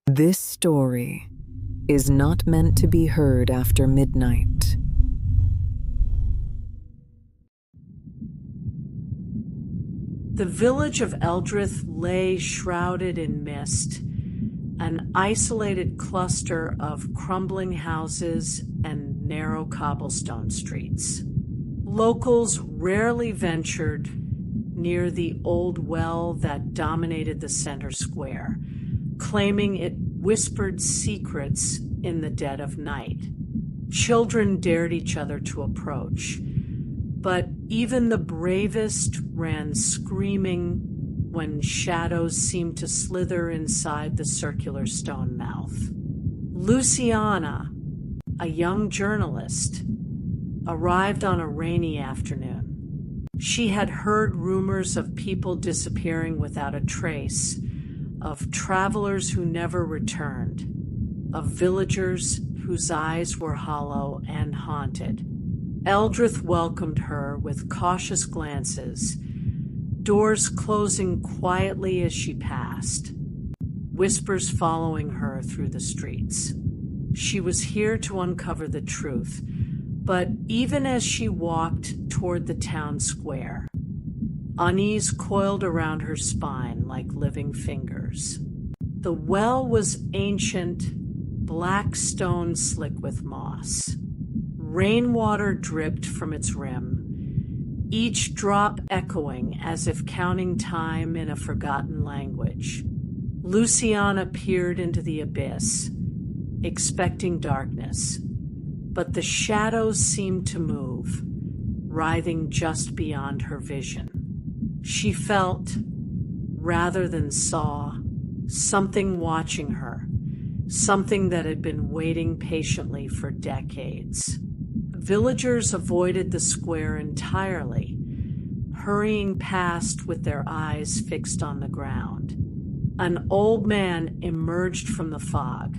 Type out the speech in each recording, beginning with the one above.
This story is not meant to be heard after midnight. The village of Eldrith lay shrouded in mist, an isolated cluster of crumbling houses and narrow cobblestone streets. Locals rarely ventured near the old well that dominated the center square, claiming it whispered secrets in the dead of night. Children dared each other to approach, but even the bravest ran screaming when shadows seemed to slither inside the circular stone mouth. Luciana, a young journalist, arrived on a rainy afternoon. She had heard rumors of people disappearing without a trace, of travelers who never returned, of villagers whose eyes were hollow and haunted. Eldrith welcomed her with cautious glances, doors closing quietly as she passed, whispers following her through the streets. She was here to uncover the truth, but even as she walked toward the town square, unease coiled around her spine like living fingers. The well was ancient, black stone slick with moss. Rainwater dripped from its rim, each drop echoing as if counting time in a forgotten language. Luciana peered into the abyss, expecting darkness, but the shadows seemed to move, writhing just beyond her vision. She felt, rather than saw, something watching her, something that had been waiting patiently for decades. Villagers avoided the square entirely, hurrying past with their eyes fixed on the ground. An old man emerged from the fog,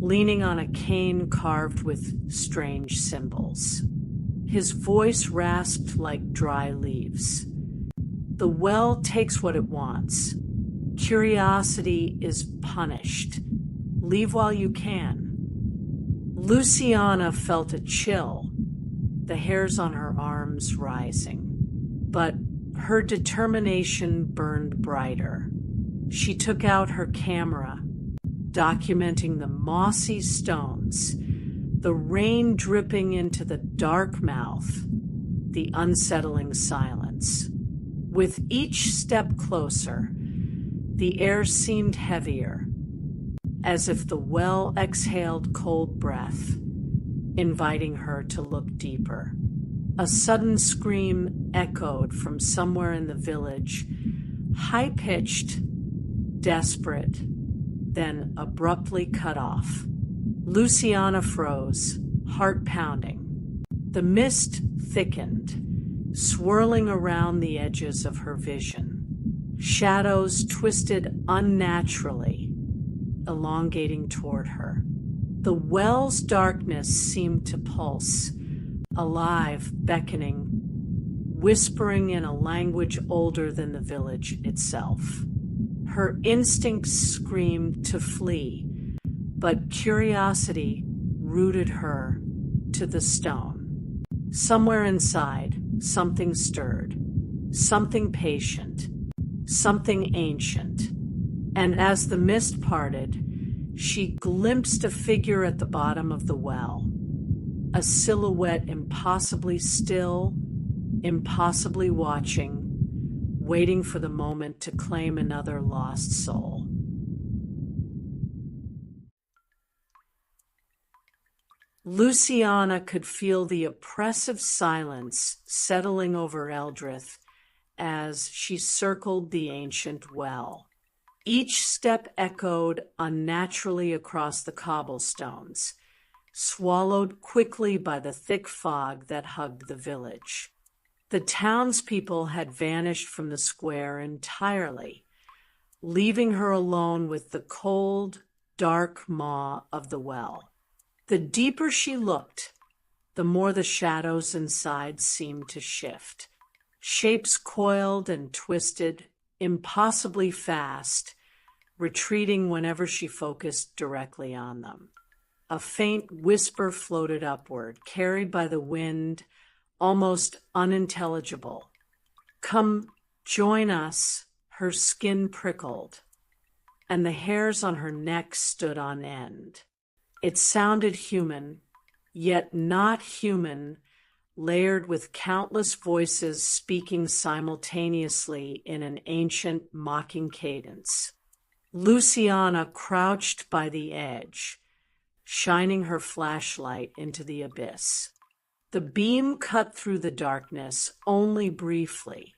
leaning on a cane carved with strange symbols. His voice rasped like dry leaves. The well takes what it wants. Curiosity is punished. Leave while you can. Luciana felt a chill, the hairs on her arms rising. But her determination burned brighter. She took out her camera, documenting the mossy stones, the rain dripping into the dark mouth, the unsettling silence. With each step closer, the air seemed heavier, as if the well exhaled cold breath, inviting her to look deeper. A sudden scream echoed from somewhere in the village, high-pitched, desperate, then abruptly cut off. Luciana froze, heart pounding. The mist thickened, swirling around the edges of her vision. Shadows twisted unnaturally, elongating toward her. The well's darkness seemed to pulse, alive, beckoning, whispering in a language older than the village itself. Her instincts screamed to flee, but curiosity rooted her to the stone. Somewhere inside, something stirred, something patient, something ancient. And as the mist parted, she glimpsed a figure at the bottom of the well, a silhouette impossibly still, impossibly watching, waiting for the moment to claim another lost soul. Luciana could feel the oppressive silence settling over Eldrith as she circled the ancient well. Each step echoed unnaturally across the cobblestones, swallowed quickly by the thick fog that hugged the village. The townspeople had vanished from the square entirely, leaving her alone with the cold, dark maw of the well. The deeper she looked, the more the shadows inside seemed to shift. Shapes coiled and twisted, impossibly fast, retreating whenever she focused directly on them. A faint whisper floated upward, carried by the wind, almost unintelligible. "Come, join us." Her skin prickled, and the hairs on her neck stood on end. It sounded human, yet not human, layered with countless voices speaking simultaneously in an ancient, mocking cadence. Luciana crouched by the edge, shining her flashlight into the abyss. The beam cut through the darkness only briefly.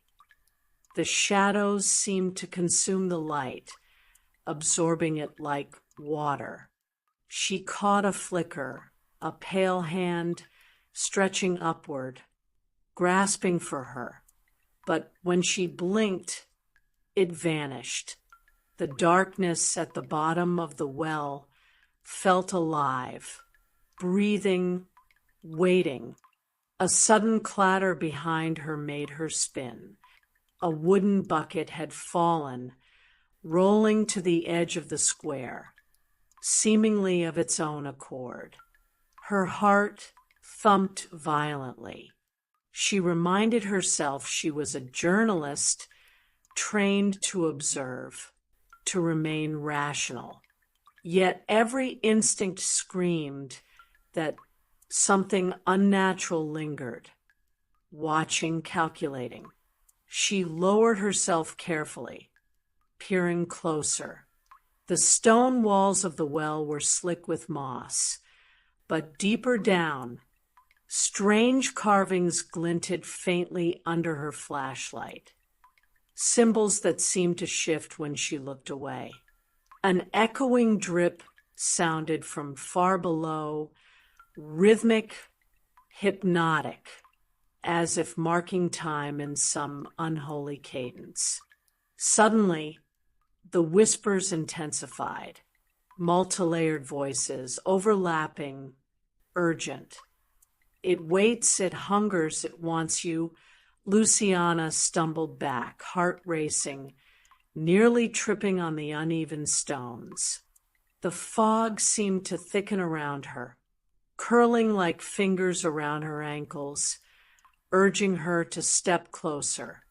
The shadows seemed to consume the light, absorbing it like water. She caught a flicker, a pale hand stretching upward, grasping for her. But when she blinked, it vanished. The darkness at the bottom of the well felt alive, breathing, waiting. A sudden clatter behind her made her spin. A wooden bucket had fallen, rolling to the edge of the square, seemingly of its own accord. Her heart thumped violently. She reminded herself she was a journalist trained to observe, to remain rational. Yet every instinct screamed that something unnatural lingered, watching, calculating. She lowered herself carefully, peering closer. The stone walls of the well were slick with moss, but deeper down, strange carvings glinted faintly under her flashlight, symbols that seemed to shift when she looked away. An echoing drip sounded from far below, rhythmic, hypnotic, as if marking time in some unholy cadence. Suddenly, the whispers intensified, multi-layered voices, overlapping, urgent. "It waits, it hungers, it wants you." Luciana stumbled back, heart racing, nearly tripping on the uneven stones. The fog seemed to thicken around her, curling like fingers around her ankles, urging her to step closer,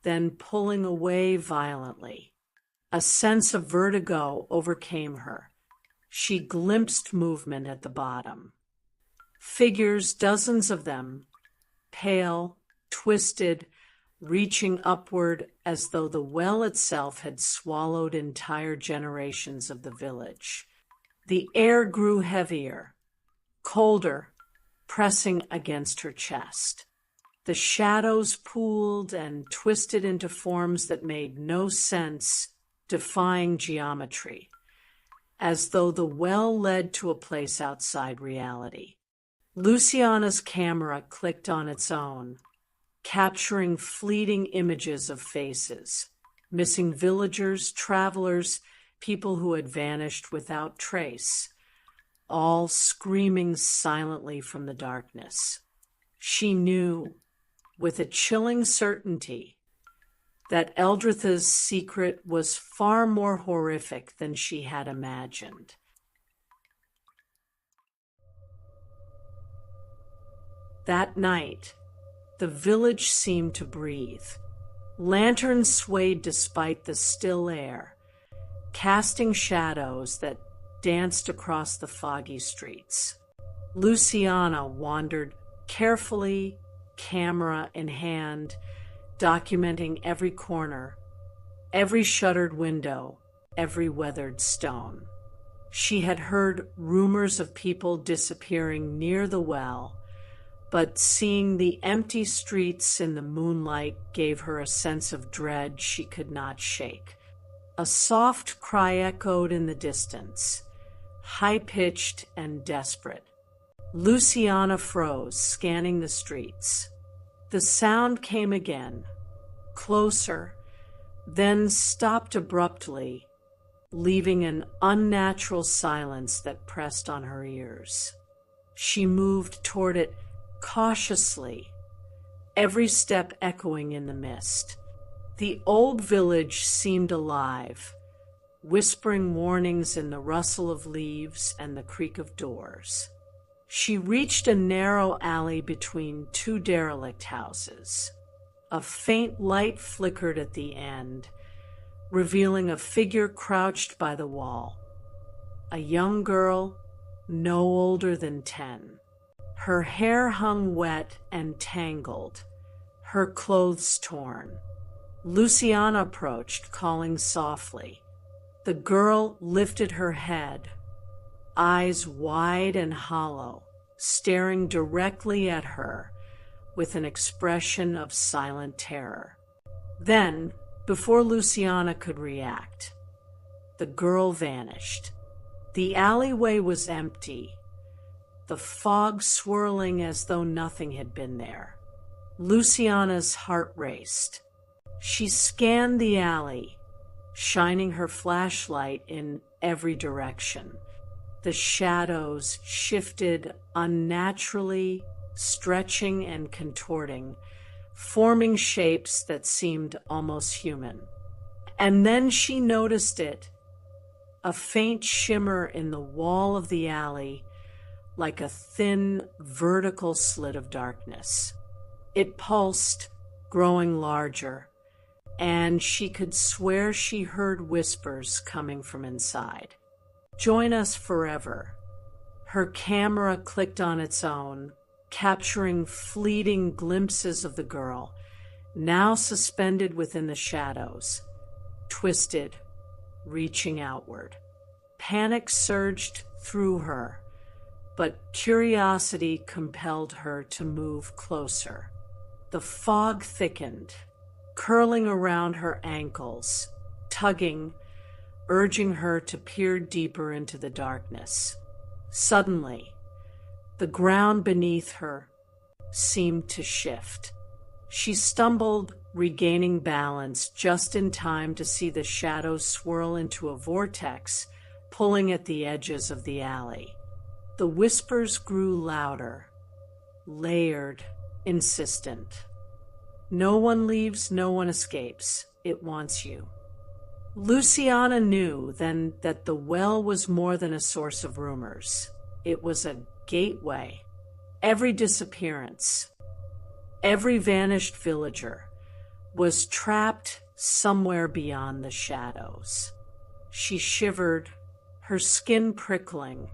then pulling away violently. A sense of vertigo overcame her. She glimpsed movement at the bottom. Figures, dozens of them, pale, twisted, reaching upward as though the well itself had swallowed entire generations of the village. The air grew heavier, colder, pressing against her chest. The shadows pooled and twisted into forms that made no sense, defying geometry, as though the well led to a place outside reality. Luciana's camera clicked on its own, capturing fleeting images of faces, missing villagers, travelers, people who had vanished without trace, all screaming silently from the darkness. She knew, with a chilling certainty, that Eldrith's secret was far more horrific than she had imagined. That night, the village seemed to breathe. Lanterns swayed despite the still air, casting shadows that danced across the foggy streets. Luciana wandered carefully, camera in hand, documenting every corner, every shuttered window, every weathered stone. She had heard rumors of people disappearing near the well, but seeing the empty streets in the moonlight gave her a sense of dread she could not shake. A soft cry echoed in the distance, high-pitched and desperate. Luciana froze, scanning the streets. The sound came again, closer, then stopped abruptly, leaving an unnatural silence that pressed on her ears. She moved toward it cautiously, every step echoing in the mist. The old village seemed alive, whispering warnings in the rustle of leaves and the creak of doors. She reached a narrow alley between two derelict houses. A faint light flickered at the end, revealing a figure crouched by the wall. A young girl, no older than 10. Her hair hung wet and tangled, her clothes torn. Luciana approached, calling softly. The girl lifted her head, eyes wide and hollow, staring directly at her with an expression of silent terror. Then, before Luciana could react, the girl vanished. The alleyway was empty, the fog swirling as though nothing had been there. Luciana's heart raced. She scanned the alley, shining her flashlight in every direction. The shadows shifted unnaturally, stretching and contorting, forming shapes that seemed almost human. And then she noticed it, a faint shimmer in the wall of the alley, like a thin, vertical slit of darkness. It pulsed, growing larger, and she could swear she heard whispers coming from inside. "Join us forever." Her camera clicked on its own, capturing fleeting glimpses of the girl, now suspended within the shadows, twisted, reaching outward. Panic surged through her, but curiosity compelled her to move closer. The fog thickened, curling around her ankles, tugging, urging her to peer deeper into the darkness. Suddenly, the ground beneath her seemed to shift. She stumbled, regaining balance just in time to see the shadows swirl into a vortex, pulling at the edges of the alley. The whispers grew louder, layered, insistent. "No one leaves, no one escapes. It wants you." Luciana knew then that the well was more than a source of rumors. It was a gateway. Every disappearance, every vanished villager was trapped somewhere beyond the shadows. She shivered, her skin prickling,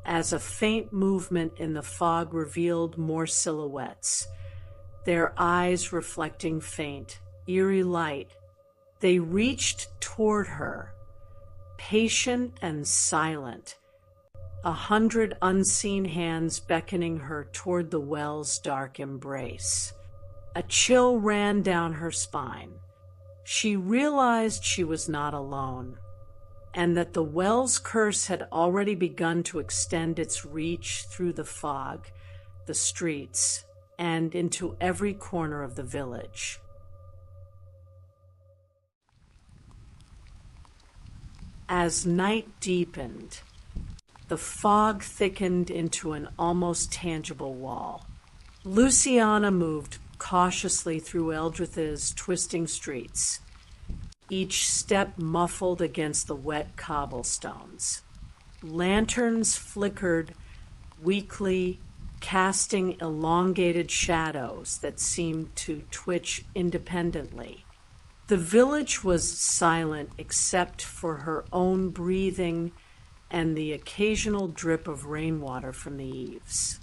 as a faint movement in the fog revealed more silhouettes, their eyes reflecting faint, eerie light. They reached toward her, patient and silent, 100 unseen hands beckoning her toward the well's dark embrace. A chill ran down her spine. She realized she was not alone, and that the well's curse had already begun to extend its reach through the fog, the streets, and into every corner of the village. As night deepened, the fog thickened into an almost tangible wall. Luciana moved cautiously through Eldrith's twisting streets, each step muffled against the wet cobblestones. Lanterns flickered weakly, casting elongated shadows that seemed to twitch independently. The village was silent except for her own breathing and the occasional drip of rainwater from the eaves.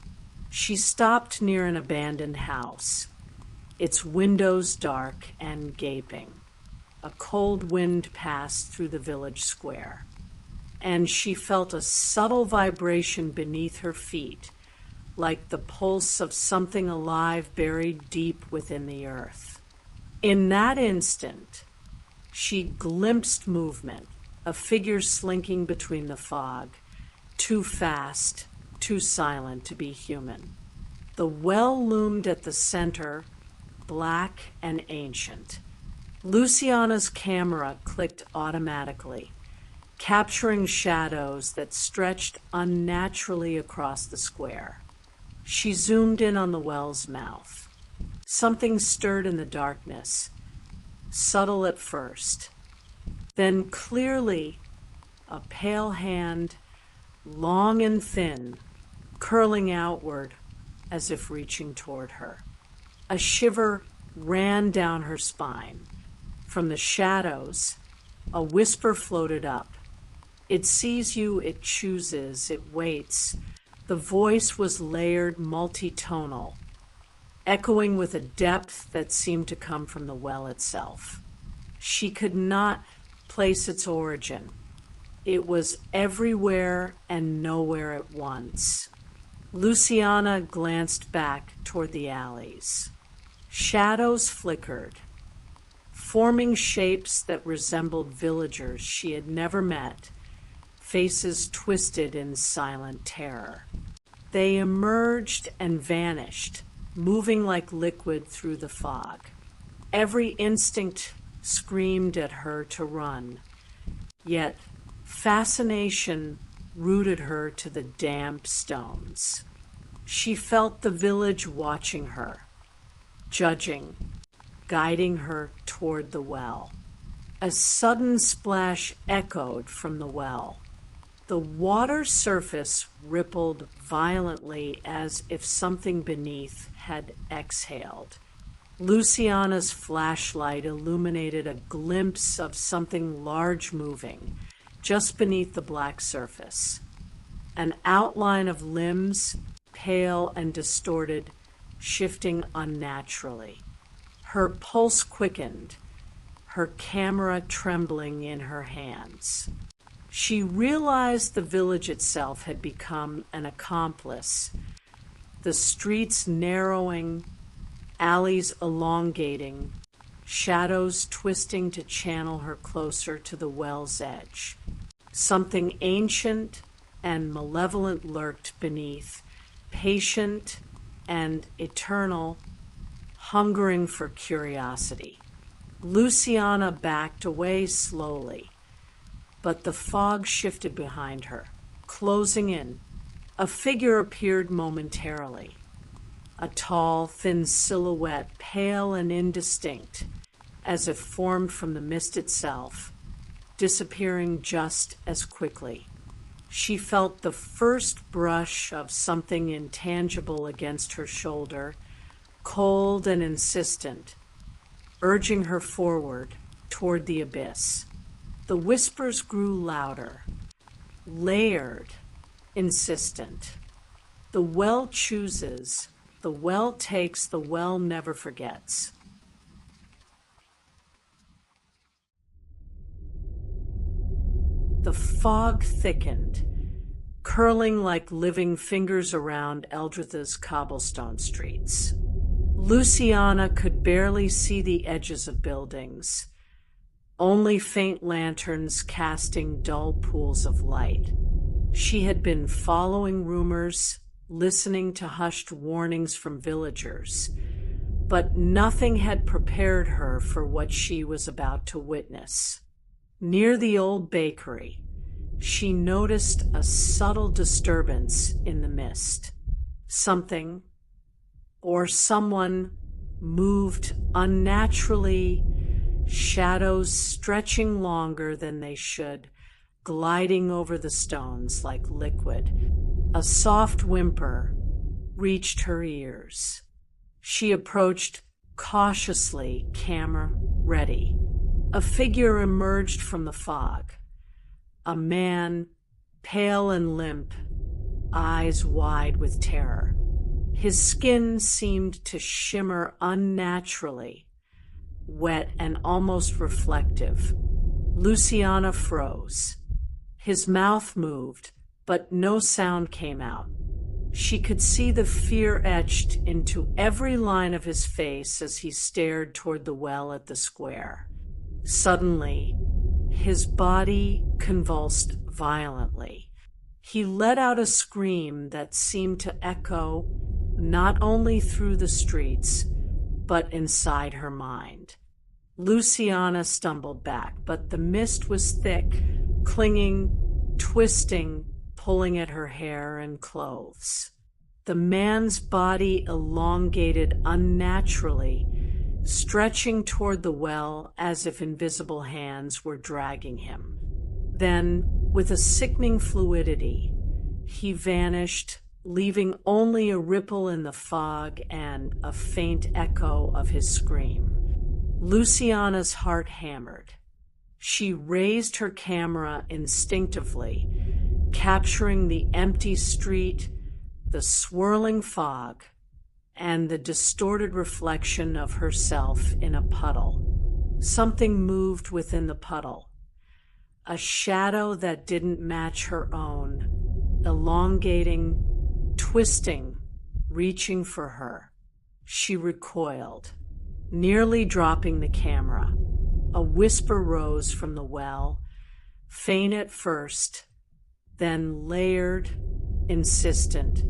She stopped near an abandoned house, its windows dark and gaping. A cold wind passed through the village square, and she felt a subtle vibration beneath her feet, like the pulse of something alive buried deep within the earth. In that instant, she glimpsed movement, a figure slinking between the fog, too fast, too silent to be human. The well loomed at the center, black and ancient. Luciana's camera clicked automatically, capturing shadows that stretched unnaturally across the square. She zoomed in on the well's mouth. Something stirred in the darkness, subtle at first. Then clearly, a pale hand, long and thin, curling outward as if reaching toward her. A shiver ran down her spine. From the shadows, a whisper floated up. It sees you, it chooses, it waits. The voice was layered, multitonal, echoing with a depth that seemed to come from the well itself. She could not place its origin. It was everywhere and nowhere at once. Luciana glanced back toward the alleys. Shadows flickered, forming shapes that resembled villagers she had never met, faces twisted in silent terror. They emerged and vanished, moving like liquid through the fog. Every instinct screamed at her to run, yet fascination rooted her to the damp stones. She felt the village watching her, judging, guiding her toward the well. A sudden splash echoed from the well. The water surface rippled violently as if something beneath had exhaled. Luciana's flashlight illuminated a glimpse of something large moving just beneath the black surface. An outline of limbs, pale and distorted, shifting unnaturally. Her pulse quickened, her camera trembling in her hands. She realized the village itself had become an accomplice, the streets narrowing, alleys elongating, shadows twisting to channel her closer to the well's edge. Something ancient and malevolent lurked beneath, patient and eternal, hungering for curiosity. Luciana backed away slowly, but the fog shifted behind her, closing in. A figure appeared momentarily, a tall, thin silhouette, pale and indistinct, as if formed from the mist itself, disappearing just as quickly. She felt the first brush of something intangible against her shoulder, cold and insistent, urging her forward toward the abyss. The whispers grew louder, layered, insistent. The well chooses, the well takes, the well never forgets. The fog thickened, curling like living fingers around Eldrith's cobblestone streets. Luciana could barely see the edges of buildings, only faint lanterns casting dull pools of light. She had been following rumors, listening to hushed warnings from villagers, but nothing had prepared her for what she was about to witness. Near the old bakery, she noticed a subtle disturbance in the mist. Something or someone moved unnaturally, shadows stretching longer than they should, gliding over the stones like liquid. A soft whimper reached her ears. She approached cautiously, camera ready. A figure emerged from the fog. A man, pale and limp, eyes wide with terror. His skin seemed to shimmer unnaturally, wet and almost reflective. Luciana froze. His mouth moved, but no sound came out. She could see the fear etched into every line of his face as he stared toward the well at the square. Suddenly, his body convulsed violently. He let out a scream that seemed to echo not only through the streets, but inside her mind. Luciana stumbled back, but the mist was thick, clinging, twisting, pulling at her hair and clothes. The man's body elongated unnaturally, stretching toward the well as if invisible hands were dragging him. Then, with a sickening fluidity, he vanished, leaving only a ripple in the fog and a faint echo of his scream. Luciana's heart hammered. She raised her camera instinctively, capturing the empty street, the swirling fog, and the distorted reflection of herself in a puddle. Something moved within the puddle, a shadow that didn't match her own, elongating, twisting, reaching for her. She recoiled, nearly dropping the camera. A whisper rose from the well, faint at first, then layered, insistent,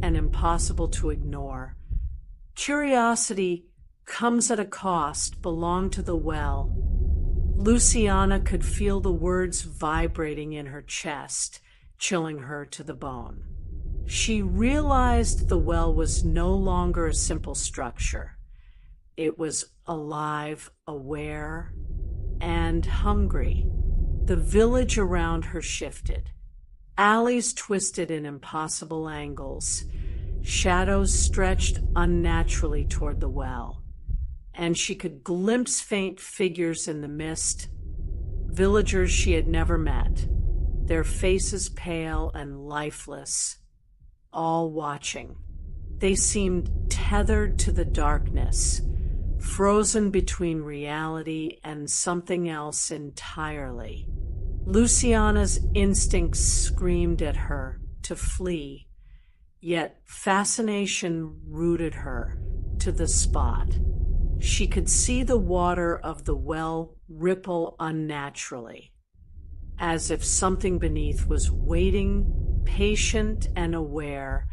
and impossible to ignore. Curiosity comes at a cost belonged to the well. Luciana could feel the words vibrating in her chest, chilling her to the bone. She realized the well was no longer a simple structure. It was alive, aware, and hungry. The village around her shifted. Alleys twisted in impossible angles. Shadows stretched unnaturally toward the well, and she could glimpse faint figures in the mist, villagers she had never met, their faces pale and lifeless, all watching. They seemed tethered to the darkness, frozen between reality and something else entirely. Luciana's instincts screamed at her to flee, yet fascination rooted her to the spot. She could see the water of the well ripple unnaturally, as if something beneath was waiting, patient and aware,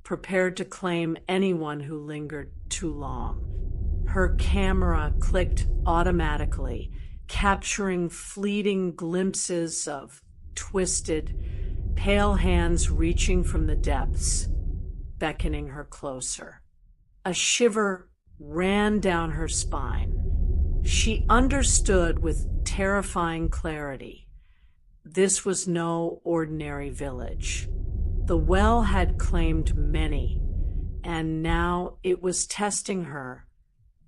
prepared to claim anyone who lingered too long. Her camera clicked automatically, capturing fleeting glimpses of twisted, pale hands reaching from the depths, beckoning her closer. A shiver ran down her spine. She understood with terrifying clarity. This was no ordinary village. The well had claimed many, and now it was testing her,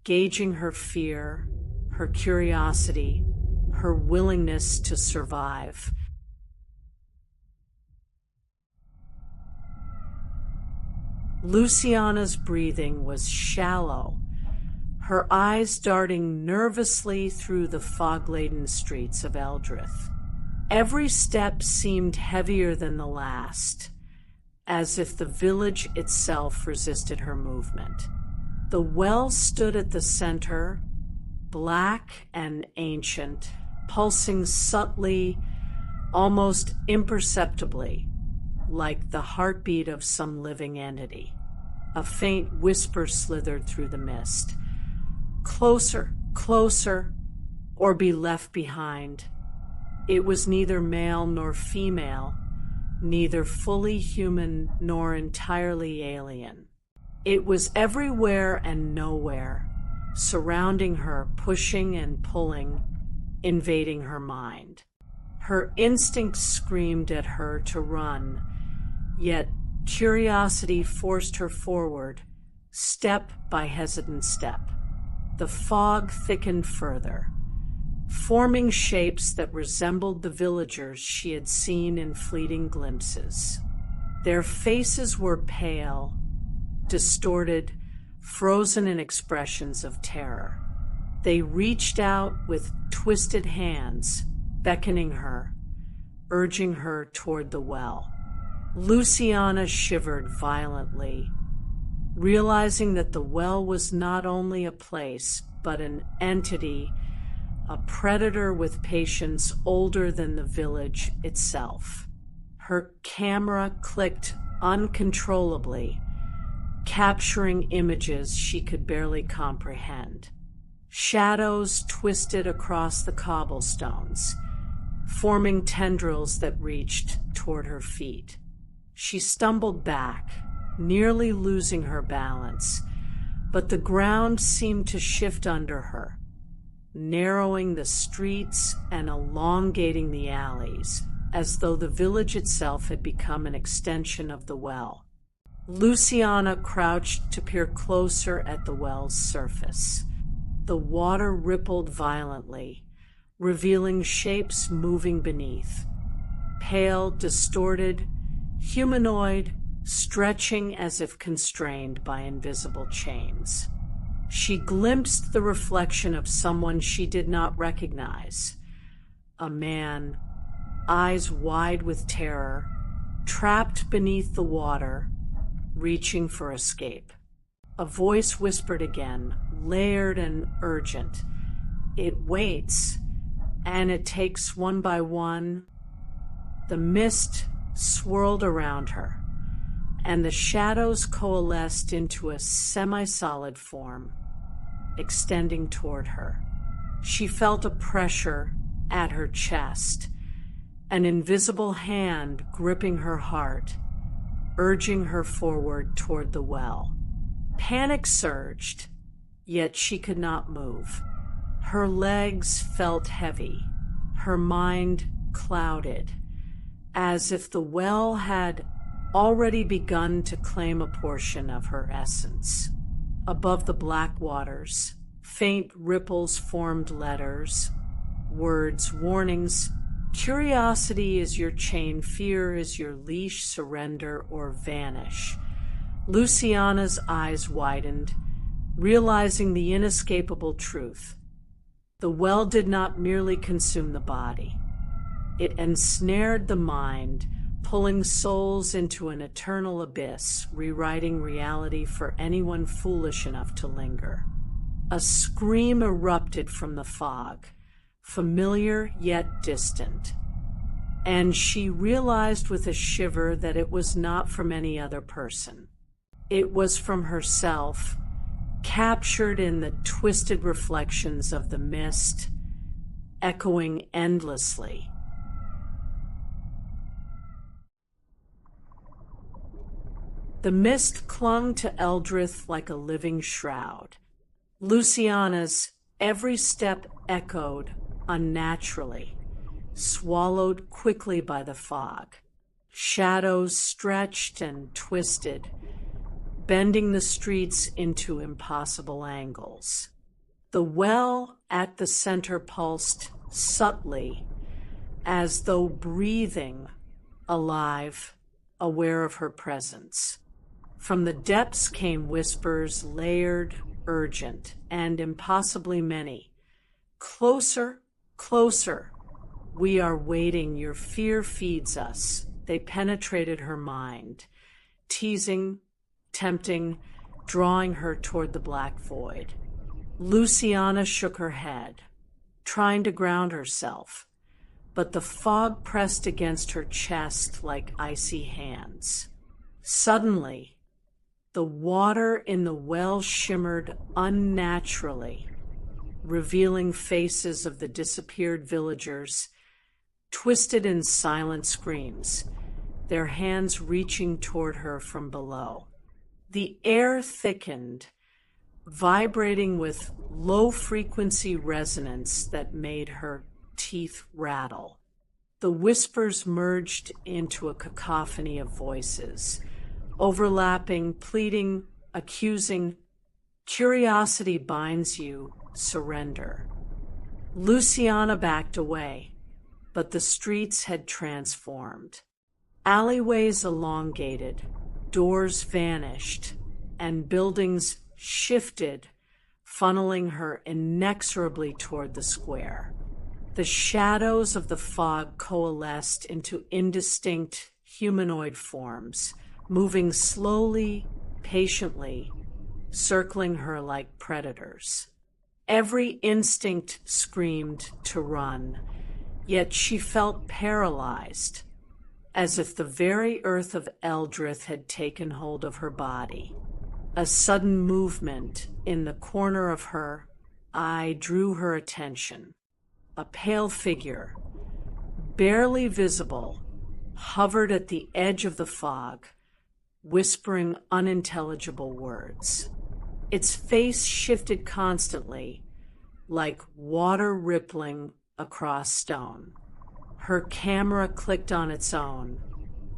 gauging her fear, her curiosity, her willingness to survive. Luciana's breathing was shallow, her eyes darting nervously through the fog-laden streets of Eldrith. Every step seemed heavier than the last, as if the village itself resisted her movement. The well stood at the center, black and ancient, pulsing subtly, almost imperceptibly, like the heartbeat of some living entity. A faint whisper slithered through the mist. Closer, closer, or be left behind. It was neither male nor female, neither fully human nor entirely alien. It was everywhere and nowhere, surrounding her, pushing and pulling, invading her mind. Her instincts screamed at her to run, yet curiosity forced her forward, step by hesitant step. The fog thickened further, forming shapes that resembled the villagers she had seen in fleeting glimpses. Their faces were pale, distorted, frozen in expressions of terror. They reached out with twisted hands, beckoning her, urging her toward the well. Luciana shivered violently, realizing that the well was not only a place, but an entity, a predator with patience older than the village itself. Her camera clicked uncontrollably, capturing images she could barely comprehend. Shadows twisted across the cobblestones, forming tendrils that reached toward her feet. She stumbled back, nearly losing her balance, but the ground seemed to shift under her, narrowing the streets and elongating the alleys, as though the village itself had become an extension of the well. Luciana crouched to peer closer at the well's surface. The water rippled violently, revealing shapes moving beneath. Pale, distorted, humanoid, stretching as if constrained by invisible chains. She glimpsed the reflection of someone she did not recognize. A man, eyes wide with terror, trapped beneath the water, reaching for escape. A voice whispered again, layered and urgent. It waits, and it takes one by one. The mist swirled around her, and the shadows coalesced into a semi-solid form, extending toward her. She felt a pressure at her chest, an invisible hand gripping her heart, urging her forward toward the well. Panic surged, yet she could not move. Her legs felt heavy, her mind clouded, as if the well had already begun to claim a portion of her essence. Above the black waters, faint ripples formed letters, words, warnings. Curiosity is your chain, fear is your leash, surrender or vanish. Luciana's eyes widened, realizing the inescapable truth. The well did not merely consume the body. It ensnared the mind, pulling souls into an eternal abyss, rewriting reality for anyone foolish enough to linger. A scream erupted from the fog, familiar yet distant, and she realized with a shiver that it was not from any other person. It was from herself, captured in the twisted reflections of the mist, echoing endlessly. The mist clung to Eldrith like a living shroud. Luciana's every step echoed unnaturally, swallowed quickly by the fog. Shadows stretched and twisted, bending the streets into impossible angles. The well at the center pulsed subtly, as though breathing, alive, aware of her presence. From the depths came whispers, layered, urgent, and impossibly many. Closer, closer. We are waiting. Your fear feeds us. They penetrated her mind, teasing, tempting, drawing her toward the black void. Luciana shook her head, trying to ground herself, but the fog pressed against her chest like icy hands. Suddenly, the water in the well shimmered unnaturally, revealing faces of the disappeared villagers, twisted in silent screams, their hands reaching toward her from below. The air thickened, vibrating with low-frequency resonance that made her teeth rattle. The whispers merged into a cacophony of voices, overlapping, pleading, accusing. Curiosity binds you, surrender. Luciana backed away, but the streets had transformed. Alleyways elongated, doors vanished, and buildings shifted, funneling her inexorably toward the square. The shadows of the fog coalesced into indistinct humanoid forms, moving slowly, patiently, circling her like predators. Every instinct screamed to run, yet she felt paralyzed, as if the very earth of Eldrith had taken hold of her body. A sudden movement in the corner of her eye drew her attention. A pale figure, barely visible, hovered at the edge of the fog, whispering unintelligible words. Its face shifted constantly, like water rippling across stone. Her camera clicked on its own,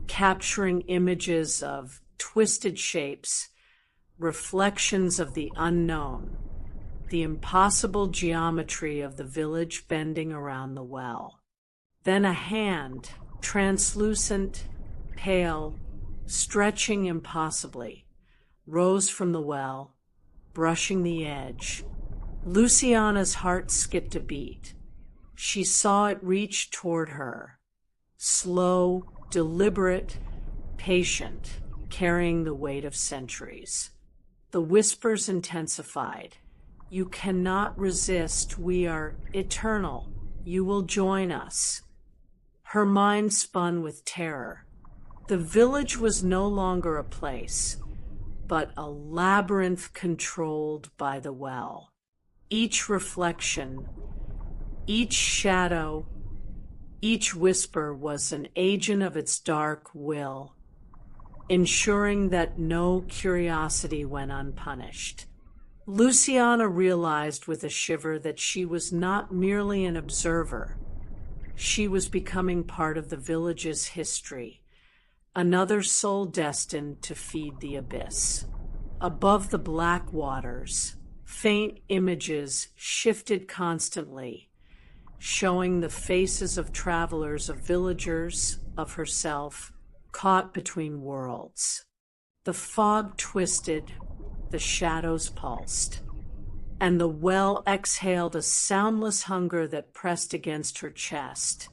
capturing images of twisted shapes, reflections of the unknown, the impossible geometry of the village bending around the well. Then a hand, translucent, pale, stretching impossibly, rose from the well, brushing the edge. Luciana's heart skipped a beat. She saw it reach toward her, slow, deliberate, patient, carrying the weight of centuries. The whispers intensified. "You cannot resist. We are eternal. You will join us." Her mind spun with terror. The village was no longer a place, but a labyrinth controlled by the well. Each reflection, each shadow, each whisper was an agent of its dark will, ensuring that no curiosity went unpunished. Luciana realized with a shiver that she was not merely an observer. She was becoming part of the village's history, another soul destined to feed the abyss. Above the black waters, faint images shifted constantly, showing the faces of travelers, of villagers, of herself, caught between worlds. The fog twisted, the shadows pulsed, and the well exhaled a soundless hunger that pressed against her chest,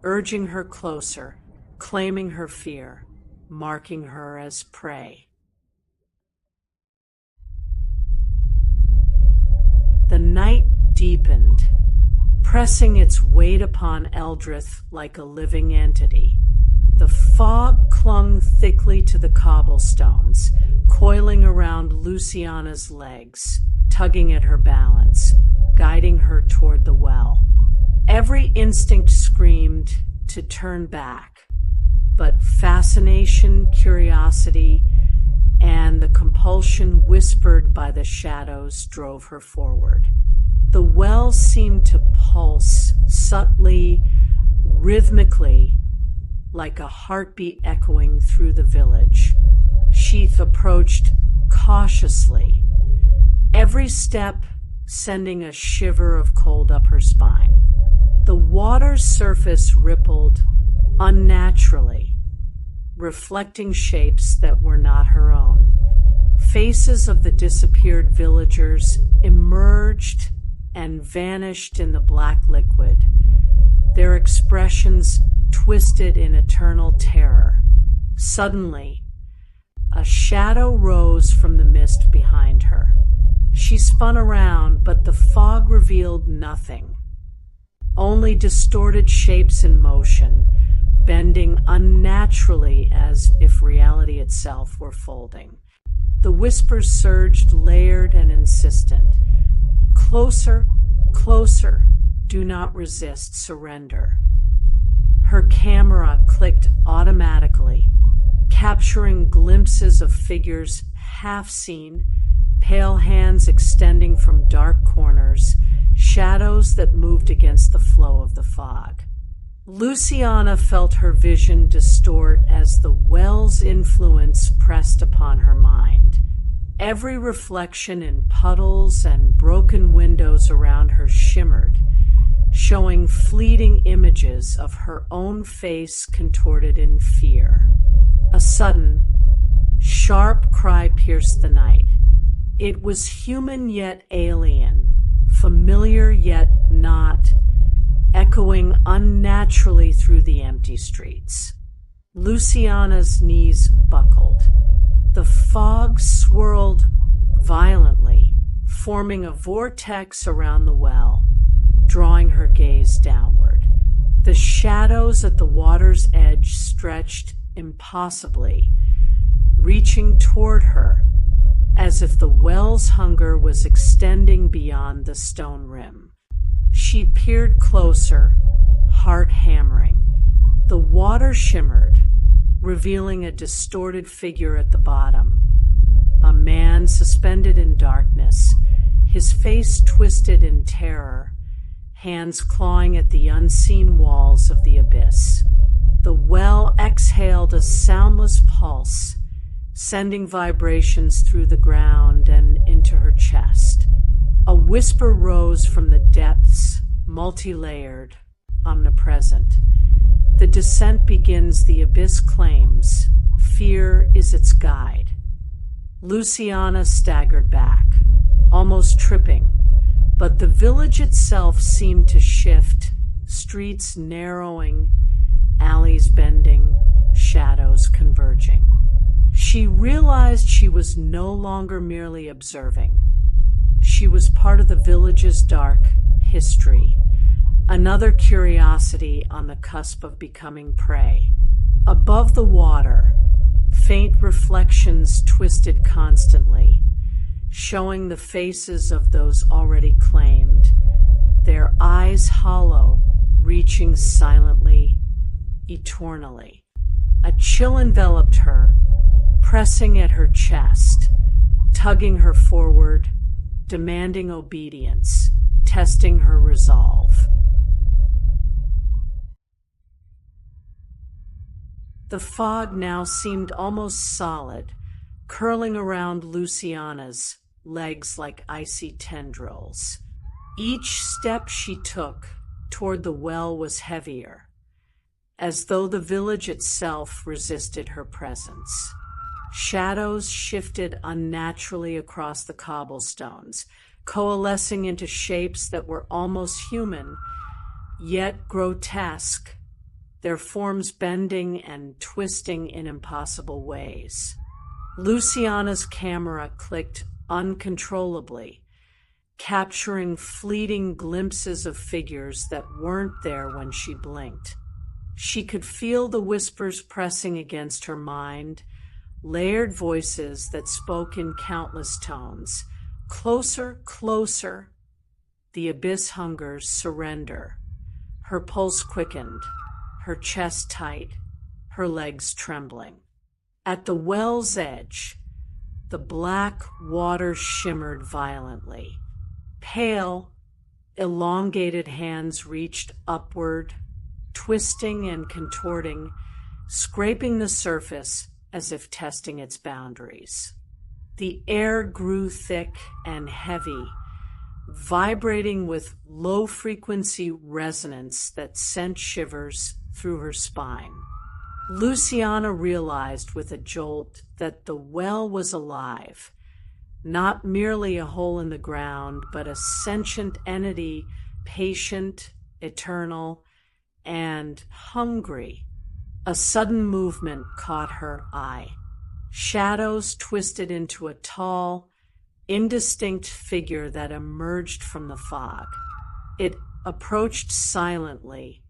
urging her closer, claiming her fear, marking her as prey. The night deepened, pressing its weight upon Eldrith like a living entity. The fog clung thickly to the cobblestones, coiling around Luciana's legs, tugging at her balance, guiding her toward the well. Every instinct screamed to turn back, but fascination, curiosity, and the compulsion whispered by the shadows drove her forward. The well seemed to pulse subtly, rhythmically, like a heartbeat echoing through the village. Sheath approached cautiously, every step sending a shiver of cold up her spine. The water's surface rippled unnaturally, reflecting shapes that were not her own. Faces of the disappeared villagers emerged and vanished in the black liquid, their expressions twisted in eternal terror. Suddenly, a shadow rose from the mist behind her. She spun around, but the fog revealed nothing, only distorted shapes in motion, bending unnaturally as if reality itself were folding. The whispers surged, layered and insistent. "Closer, closer, do not resist, surrender." Her camera clicked automatically, capturing glimpses of figures half seen, pale hands extending from dark corners, shadows that moved against the flow of the fog. Luciana felt her vision distort as the well's influence pressed upon her mind. Every reflection in puddles and broken windows around her shimmered, showing fleeting images of her own face contorted in fear. A sudden, sharp cry pierced the night. It was human yet alien, familiar yet not, echoing unnaturally through the empty streets. Luciana's knees buckled. The fog swirled violently, forming a vortex around the well, drawing her gaze downward. The shadows at the water's edge stretched impossibly, reaching toward her, as if the well's hunger was extending beyond the stone rim. She peered closer, heart hammering. The water shimmered, revealing a distorted figure at the bottom, a a man suspended in darkness, his face twisted in terror, hands clawing at the unseen walls of the abyss. The well exhaled a soundless pulse, sending vibrations through the ground and into her chest. A whisper rose from the depths, multi-layered, omnipresent. The descent begins, the abyss claims. Fear is its guide. Luciana staggered back, almost tripping, but the village itself seemed to shift, streets narrowing, alleys bending, shadows converging. She realized she was no longer merely observing. She was part of the village's dark history, another curiosity on the cusp of becoming prey. Above the water, faint reflections twisted constantly, showing the faces of those already claimed, their eyes hollow, reaching silently, eternally. A chill enveloped her, pressing at her chest, tugging her forward, demanding obedience, testing her resolve. The fog now seemed almost solid, curling around Luciana's legs like icy tendrils. Each step she took toward the well was heavier, as though the village itself resisted her presence. Shadows shifted unnaturally across the cobblestones, coalescing into shapes that were almost human, yet grotesque, their forms bending and twisting in impossible ways. Luciana's camera clicked uncontrollably, capturing fleeting glimpses of figures that weren't there when she blinked. She could feel the whispers pressing against her mind, layered voices that spoke in countless tones. Closer, closer. The abyss hungers, surrender. Her pulse quickened, her chest tight, her legs trembling. At the well's edge, the black water shimmered violently. Pale, elongated hands reached upward, twisting and contorting, scraping the surface as if testing its boundaries. The air grew thick and heavy, vibrating with low-frequency resonance that sent shivers through her spine. Luciana realized with a jolt that the well was alive, not merely a hole in the ground, but a sentient entity, patient, eternal, and hungry. A sudden movement caught her eye. Shadows twisted into a tall, indistinct figure that emerged from the fog. It approached silently,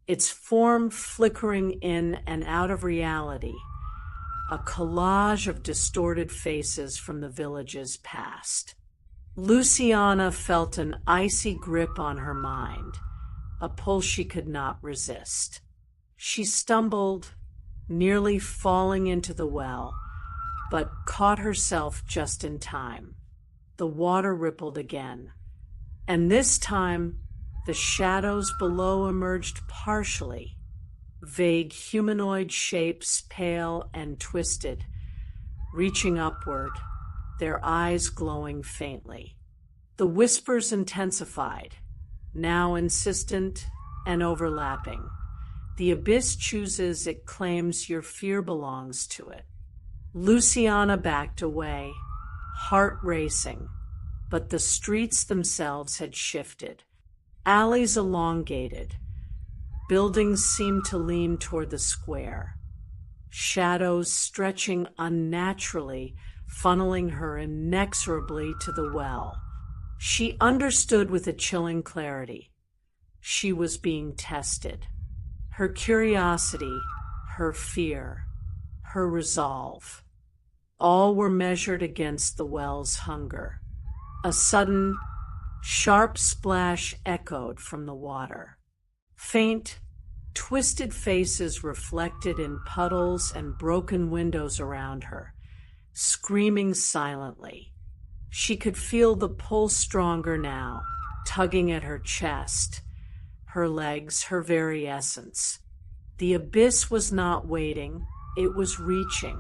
its form flickering in and out of reality, a collage of distorted faces from the village's past. Luciana felt an icy grip on her mind, a pull she could not resist. She stumbled, nearly falling into the well, but caught herself just in time. The water rippled again, and this time the shadows below emerged partially, vague humanoid shapes, pale and twisted, reaching upward, their eyes glowing faintly. The whispers intensified, now insistent and overlapping. The abyss chooses, it claims your fear belongs to it. Luciana backed away, heart racing, but the streets themselves had shifted. Alleys elongated, buildings seemed to lean toward the square, shadows stretching unnaturally, funneling her inexorably to the well. She understood with a chilling clarity. She was being tested. Her curiosity, her fear, her resolve, all were measured against the well's hunger. A sudden, sharp splash echoed from the water. Faint, twisted faces reflected in puddles and broken windows around her, screaming silently. She could feel the pull stronger now, tugging at her chest, her legs, her very essence. The abyss was not waiting, it was reaching,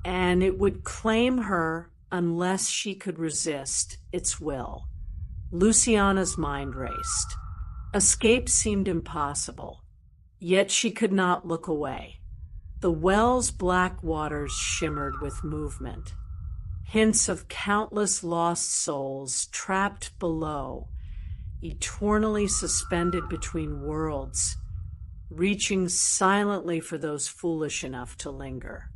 and it would claim her unless she could resist its will. Luciana's mind raced. Escape seemed impossible, yet she could not look away. The well's black waters shimmered with movement, hints of countless lost souls trapped below, eternally suspended between worlds, reaching silently for those foolish enough to linger.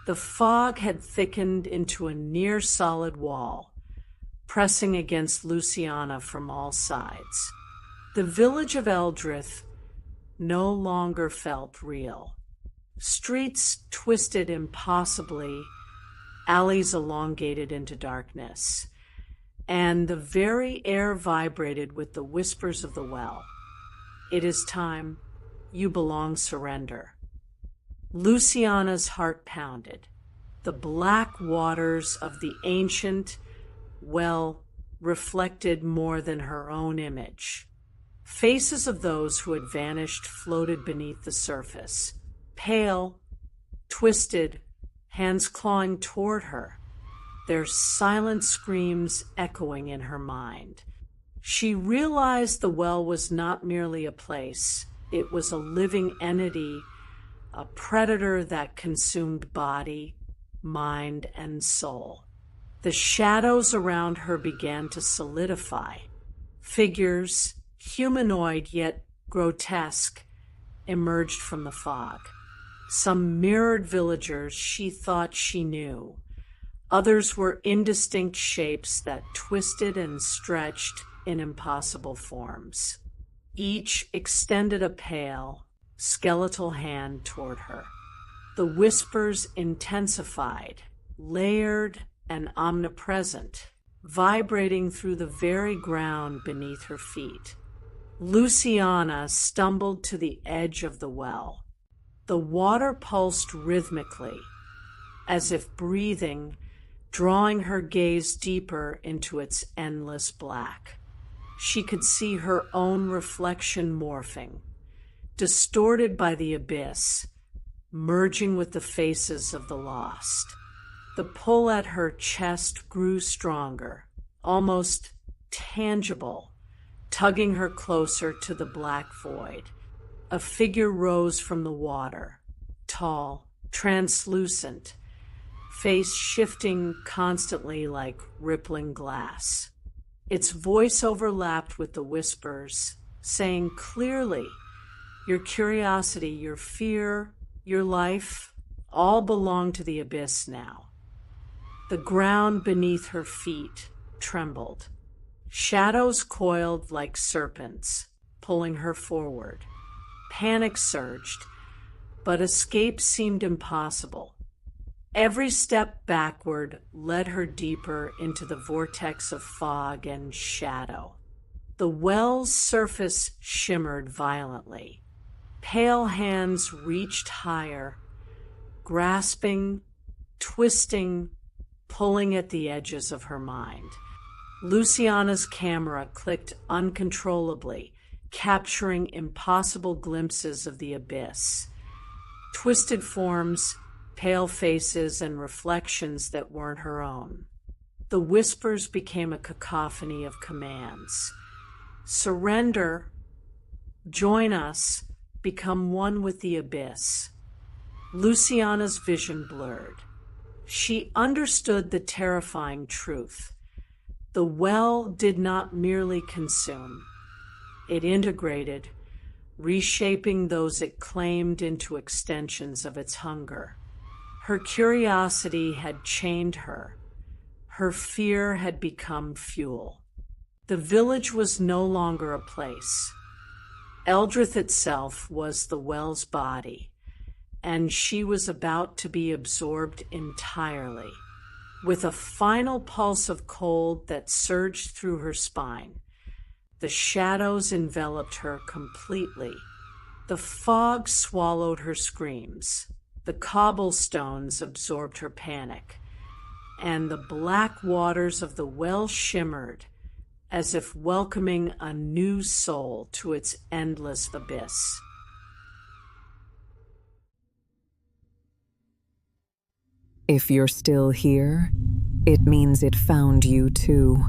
The fog had thickened into a near-solid wall, pressing against Luciana from all sides. The village of Eldrith no longer felt real. Streets twisted impossibly, alleys elongated into darkness, and the very air vibrated with the whispers of the well. It is time. You belong. Surrender. Luciana's heart pounded. The black waters of the ancient well reflected more than her own image. Faces of those who had vanished floated beneath the surface, pale, twisted, hands clawing toward her, their silent screams echoing in her mind. She realized the well was not merely a place, it was a living entity, a predator that consumed body, mind, and soul. The shadows around her began to solidify. Figures, humanoid yet grotesque, emerged from the fog. Some mirrored villagers she thought she knew. Others were indistinct shapes that twisted and stretched in impossible forms. Each extended a pale, skeletal hand toward her. The whispers intensified, layered and omnipresent, vibrating through the very ground beneath her feet. Luciana stumbled to the edge of the well. The water pulsed rhythmically, as if breathing, drawing her gaze deeper into its endless black. She could see her own reflection morphing, distorted by the abyss, merging with the faces of the lost. The pull at her chest grew stronger, almost tangible, tugging her closer to the black void. A figure rose from the water, tall, translucent, face shifting constantly like rippling glass. Its voice overlapped with the whispers, saying clearly, "Your curiosity, your fear, your life, all belong to the abyss now." The ground beneath her feet trembled. Shadows coiled like serpents, pulling her forward. Panic surged, but escape seemed impossible. Every step backward led her deeper into the vortex of fog and shadow. The well's surface shimmered violently. Pale hands reached higher, grasping, twisting, pulling at the edges of her mind. Luciana's camera clicked uncontrollably, capturing impossible glimpses of the abyss. Twisted forms, pale faces, and reflections that weren't her own. The whispers became a cacophony of commands. Surrender, join us, become one with the abyss. Luciana's vision blurred. She understood the terrifying truth. The well did not merely consume. It integrated, reshaping those it claimed into extensions of its hunger. Her curiosity had chained her. Her fear had become fuel. The village was no longer a place. Eldrith itself was the well's body, and she was about to be absorbed entirely. With a final pulse of cold that surged through her spine, the shadows enveloped her completely. The fog swallowed her screams, the cobblestones absorbed her panic, and the black waters of the well shimmered as if welcoming a new soul to its endless abyss. If you're still here, it means it found you too.